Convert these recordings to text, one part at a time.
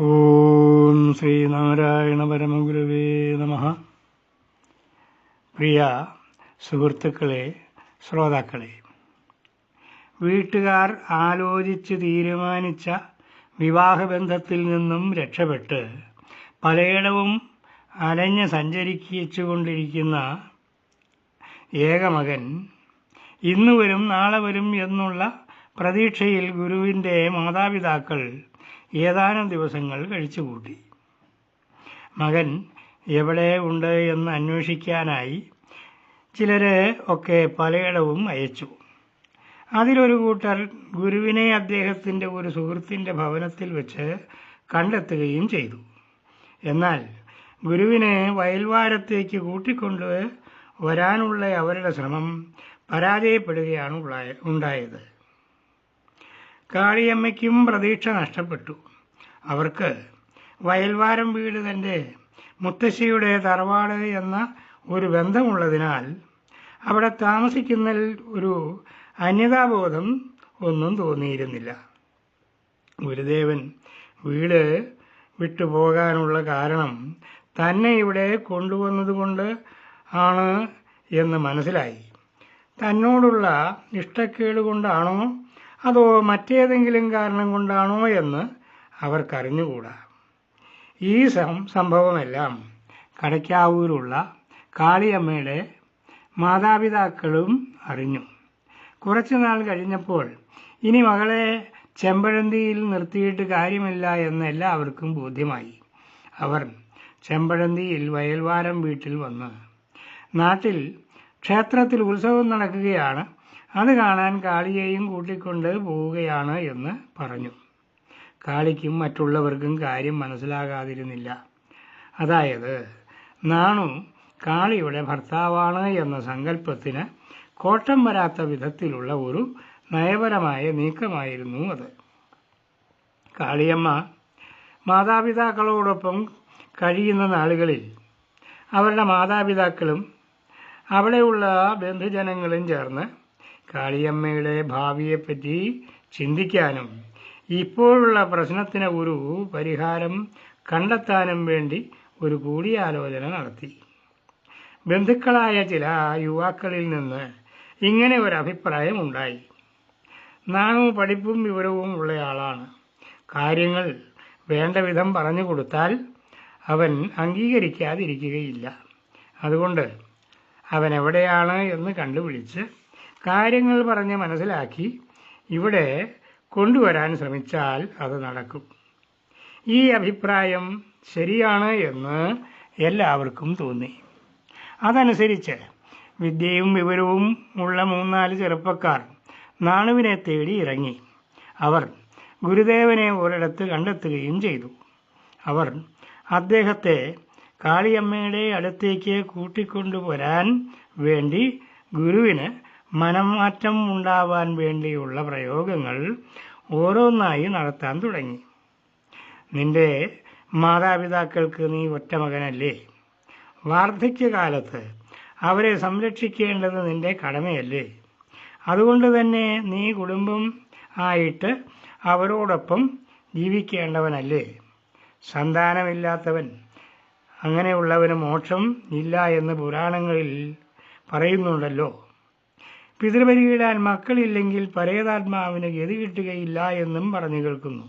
ഓം ശ്രീനാരായണ പരമഗുരുവേ നമഃ. പ്രിയ സുഹൃത്തുക്കളെ, ശ്രോതാക്കളെ, വീട്ടുകാർ ആലോചിച്ച് തീരുമാനിച്ച വിവാഹബന്ധത്തിൽ നിന്നും രക്ഷപ്പെട്ട് പലയിടവും അലഞ്ഞ് സഞ്ചരിച്ചുകൊണ്ടിരിക്കുന്ന ഏകമകൻ ഇന്ന് വരും നാളെ വരും എന്നുള്ള പ്രതീക്ഷയിൽ ഗുരുവിൻ്റെ മാതാപിതാക്കൾ ഏതാനും ദിവസങ്ങൾ കഴിച്ചുകൂട്ടി. മകൻ എവിടെ ഉണ്ട് എന്ന് അന്വേഷിക്കാനായി ചിലരെ ഒക്കെ പലയിടവും അയച്ചു. അതിലൊരു കൂട്ടർ ഗുരുവിനെ അദ്ദേഹത്തിൻ്റെ ഒരു സുഹൃത്തിൻ്റെ ഭവനത്തിൽ വെച്ച് കണ്ടെത്തുകയും ചെയ്തു. എന്നാൽ ഗുരുവിനെ വയൽവാരത്തേക്ക് കൂട്ടിക്കൊണ്ട് വരാനുള്ള അവരുടെ ശ്രമം പരാജയപ്പെടുകയാണ് ഉണ്ടായത്. കാളിയമ്മയ്ക്കും പ്രതീക്ഷ നഷ്ടപ്പെട്ടു. അവർക്ക് വയൽവാരം വീട് തൻ്റെ മുത്തശ്ശിയുടെ തറവാട് എന്ന ഒരു ബന്ധമുള്ളതിനാൽ അവിടെ താമസിക്കുന്നതിൽ ഒരു അന്യതാബോധം ഒന്നും തോന്നിയിരുന്നില്ല. ഗുരുദേവൻ വീട് വിട്ടുപോകാനുള്ള കാരണം തന്നെ ഇവിടെ കൊണ്ടുവന്നതുകൊണ്ട് ആണ് എന്ന് മനസ്സിലായി. തന്നോടുള്ള ഇഷ്ടക്കേട് കൊണ്ടാണോ അതോ മറ്റേതെങ്കിലും കാരണം കൊണ്ടാണോ എന്ന് അവർക്കറിഞ്ഞുകൂടാ. ഈ സംഭവമെല്ലാം കടയ്ക്കാവൂരുള്ള കാളിയമ്മയുടെ മാതാപിതാക്കളും അറിഞ്ഞു. കുറച്ചുനാൾ കഴിഞ്ഞപ്പോൾ ഇനി മകളെ ചെമ്പഴന്തിയിൽ നിർത്തിയിട്ട് കാര്യമില്ല എന്ന് എല്ലാവർക്കും ബോധ്യമായി. അവർ ചെമ്പഴന്തിയിൽ വയൽവാരം വീട്ടിൽ വന്ന്, നാട്ടിൽ ക്ഷേത്രത്തിൽ ഉത്സവം നടക്കുകയാണ്, അത് കാണാൻ കാളിയെയും കൂട്ടിക്കൊണ്ട് പോവുകയാണ് എന്ന് പറഞ്ഞു. കാളിക്കും മറ്റുള്ളവർക്കും കാര്യം മനസ്സിലാകാതിരുന്നില്ല. അതായത് നാണു കാളിയുടെ ഭർത്താവാണ് എന്ന സങ്കല്പത്തിന് കോട്ടം വരാത്ത വിധത്തിലുള്ള ഒരു നയപരമായ നീക്കമായിരുന്നു അത്. കാളിയമ്മ മാതാപിതാക്കളോടൊപ്പം കഴിയുന്ന നാളുകളിൽ അവരുടെ മാതാപിതാക്കളും അവിടെയുള്ള ബന്ധുജനങ്ങളും ചേർന്ന് കാളിയമ്മയുടെ ഭാവിയെപ്പറ്റി ചിന്തിക്കാനും ഇപ്പോഴുള്ള പ്രശ്നത്തിന് ഒരു പരിഹാരം കണ്ടെത്താനും വേണ്ടി ഒരു കൂടിയാലോചന നടത്തി. ബന്ധുക്കളായ ചില യുവാക്കളിൽ നിന്ന് ഇങ്ങനെ ഒരു അഭിപ്രായം ഉണ്ടായി. നാണു പഠിപ്പും വിവരവും ഉള്ളയാളാണ്. കാര്യങ്ങൾ വേണ്ട വിധം പറഞ്ഞു കൊടുത്താൽ അവൻ അംഗീകരിക്കാതിരിക്കുകയില്ല. അതുകൊണ്ട് അവൻ എവിടെയാണ് എന്ന് കണ്ടുപിടിച്ച് കാര്യങ്ങൾ പറഞ്ഞ് മനസ്സിലാക്കി ഇവിടെ കൊണ്ടുവരാൻ ശ്രമിച്ചാൽ അത് നടക്കും. ഈ അഭിപ്രായം ശരിയാണ് എന്ന് എല്ലാവർക്കും തോന്നി. അതനുസരിച്ച് വിദ്യയും വിവരവും ഉള്ള 3-4 ചെറുപ്പക്കാർ നാണുവിനെ തേടി ഇറങ്ങി. അവർ ഗുരുദേവനെ ഒരിടത്ത് കണ്ടെത്തുകയും ചെയ്തു. അവർ അദ്ദേഹത്തെ കാളിയമ്മയുടെ അടുത്തേക്ക് കൂട്ടിക്കൊണ്ടുവരാൻ വേണ്ടി ഗുരുവിന് മനംമാറ്റം ഉണ്ടാവാൻ വേണ്ടിയുള്ള പ്രയോഗങ്ങൾ ഓരോന്നായി നടത്താൻ തുടങ്ങി. നിന്റെ മാതാപിതാക്കൾക്ക് നീ ഒറ്റ മകനല്ലേ? വാർദ്ധക്യകാലത്ത് അവരെ സംരക്ഷിക്കേണ്ടത് നിന്റെ കടമയല്ലേ? അതുകൊണ്ട് തന്നെ നീ കുടുംബം ആയിട്ട് അവരോടൊപ്പം ജീവിക്കേണ്ടവനല്ലേ? സന്താനമില്ലാത്തവൻ, അങ്ങനെയുള്ളവന് മോക്ഷം ഇല്ല എന്ന് പുരാണങ്ങളിൽ പറയുന്നുണ്ടല്ലോ. പിതൃപരിയിടാൻ മക്കളില്ലെങ്കിൽ പരേതാത്മാവിന് ഗതി കിട്ടുകയില്ല എന്നും പറഞ്ഞു കേൾക്കുന്നു.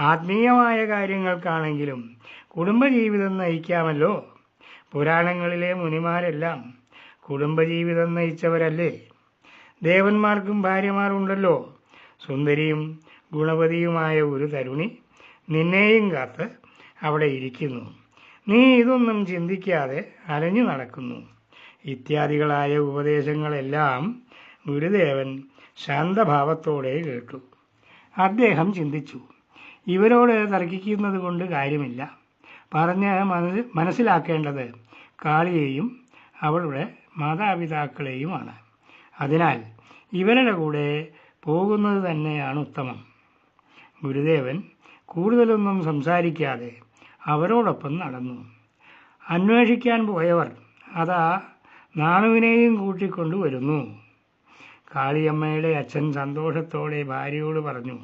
ആത്മീയമായ കാര്യങ്ങൾക്കാണെങ്കിലും കുടുംബജീവിതം നയിക്കാമല്ലോ. പുരാണങ്ങളിലെ മുനിമാരെല്ലാം കുടുംബജീവിതം നയിച്ചവരല്ലേ? ദേവന്മാർക്കും ഭാര്യമാരുണ്ടല്ലോ. സുന്ദരിയും ഗുണവതിയുമായ ഒരു തരുണി നിന്നെയും കാത്ത് അവിടെ ഇരിക്കുന്നു. നീ ഇതൊന്നും ചിന്തിക്കാതെ അലഞ്ഞു നടക്കുന്നു. ഇത്യാദികളായ ഉപദേശങ്ങളെല്ലാം ഗുരുദേവൻ ശാന്തഭാവത്തോടെ കേട്ടു. അദ്ദേഹം ചിന്തിച്ചു, ഇവരോട് തർക്കിക്കുന്നത് കൊണ്ട് കാര്യമില്ല. പറഞ്ഞ് മനസ്സിലാക്കേണ്ടത് കാളിയെയും അവളുടെ മാതാപിതാക്കളെയുമാണ്. അതിനാൽ ഇവരുടെ കൂടെ പോകുന്നത് തന്നെയാണ് ഉത്തമം. ഗുരുദേവൻ കൂടുതലൊന്നും സംസാരിക്കാതെ അവരോടൊപ്പം നടന്നു. അന്വേഷിക്കാൻ പോയവർ അതാ നാണുവിനെയും കൂട്ടിക്കൊണ്ടു വരുന്നു. കാളിയമ്മയുടെ അച്ഛൻ സന്തോഷത്തോടെ ഭാര്യയോട് പറഞ്ഞു.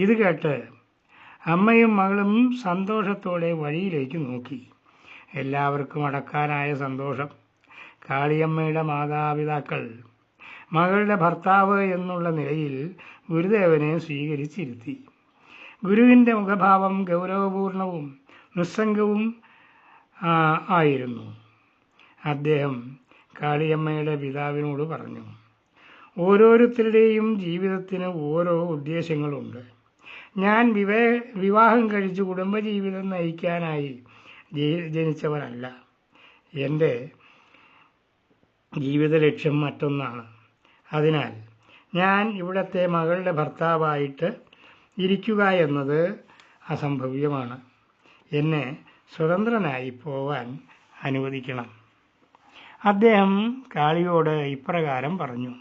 ഇത് കേട്ട് അമ്മയും മകളും സന്തോഷത്തോടെ വഴിയിലേക്ക് നോക്കി. എല്ലാവർക്കും അടക്കാനായ സന്തോഷം. കാളിയമ്മയുടെ മാതാപിതാക്കൾ മകളുടെ ഭർത്താവ് എന്നുള്ള നിലയിൽ ഗുരുദേവനെ സ്വീകരിച്ചിരുത്തി. ഗുരുവിൻ്റെ മുഖഭാവം ഗൗരവപൂർണവും നിസ്സംഗവും ആയിരുന്നു. അദ്ദേഹം കാളിയമ്മയുടെ പിതാവിനോട് പറഞ്ഞു, ഓരോരുത്തരുടെയും ജീവിതത്തിന് ഓരോ ഉദ്ദേശങ്ങളുണ്ട്. ഞാൻ വിവാഹം കഴിച്ച് കുടുംബജീവിതം നയിക്കാനായി ജനിച്ചവനല്ല. എൻ്റെ ജീവിത ലക്ഷ്യം മറ്റൊന്നാണ്. അതിനാൽ ഞാൻ ഇവിടുത്തെ മകളുടെ ഭർത്താവായിട്ട് ഇരിക്കുക എന്നത് അസംഭവ്യമാണ്. എന്നെ സ്വതന്ത്രനായി പോവാൻ അനുവദിക്കണം. അദ്ദേഹം കാളിയോട് ഇപ്രകാരം പറഞ്ഞു,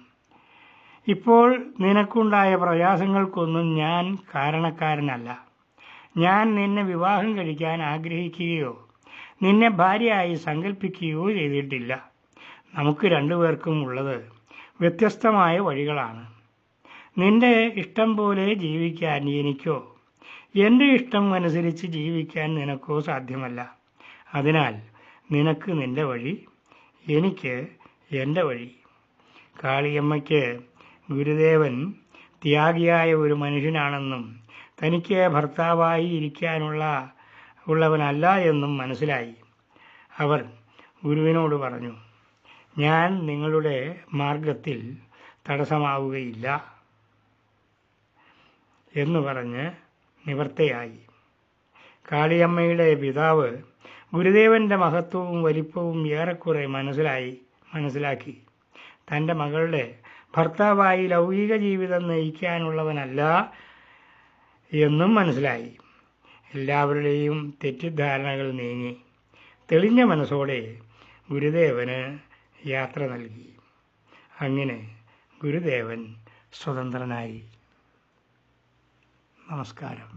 ഇപ്പോൾ നിനക്കുണ്ടായ പ്രയാസങ്ങൾക്കൊന്നും ഞാൻ കാരണക്കാരനല്ല. ഞാൻ നിന്നെ വിവാഹം കഴിക്കാൻ ആഗ്രഹിക്കുകയോ നിന്നെ ഭാര്യയായി സങ്കല്പിക്കുകയോ ചെയ്തിട്ടില്ല. നമുക്ക് രണ്ടുപേർക്കും ഉള്ളത് വ്യത്യസ്തമായ വഴികളാണ്. നിന്റെ ഇഷ്ടം പോലെ ജീവിക്കാൻ എനിക്കോ എൻ്റെ ഇഷ്ടം അനുസരിച്ച് ജീവിക്കാൻ നിനക്കോ സാധ്യമല്ല. അതിനാൽ നിനക്ക് നിന്റെ വഴി, എനിക്ക് എൻ്റെ വഴി. കാളിയമ്മയ്ക്ക് ഗുരുദേവൻ ത്യാഗിയായ ഒരു മനുഷ്യനാണെന്നും തനിക്ക് ഭർത്താവായി ഉള്ളവനല്ല എന്നും മനസ്സിലായി. അവർ ഗുരുവിനോട് പറഞ്ഞു, ഞാൻ നിങ്ങളുടെ മാർഗത്തിൽ തടസ്സമാവുകയില്ല എന്ന് പറഞ്ഞ് നിവർത്തയായി. കാളിയമ്മയുടെ പിതാവ് ഗുരുദേവന്റെ മഹത്വവും വലിപ്പവും ഏറെക്കുറെ മനസ്സിലാക്കി. തൻ്റെ മകളുടെ ഭർത്താവായി ലൗകിക ജീവിതം നയിക്കാനുള്ളവനല്ല എന്നും മനസ്സിലായി. എല്ലാവരുടെയും തെറ്റിദ്ധാരണകൾ നീങ്ങി. തെളിഞ്ഞ മനസ്സോടെ ഗുരുദേവന് യാത്ര നൽകി. അങ്ങനെ ഗുരുദേവൻ സ്വതന്ത്രനായി. നമസ്കാരം.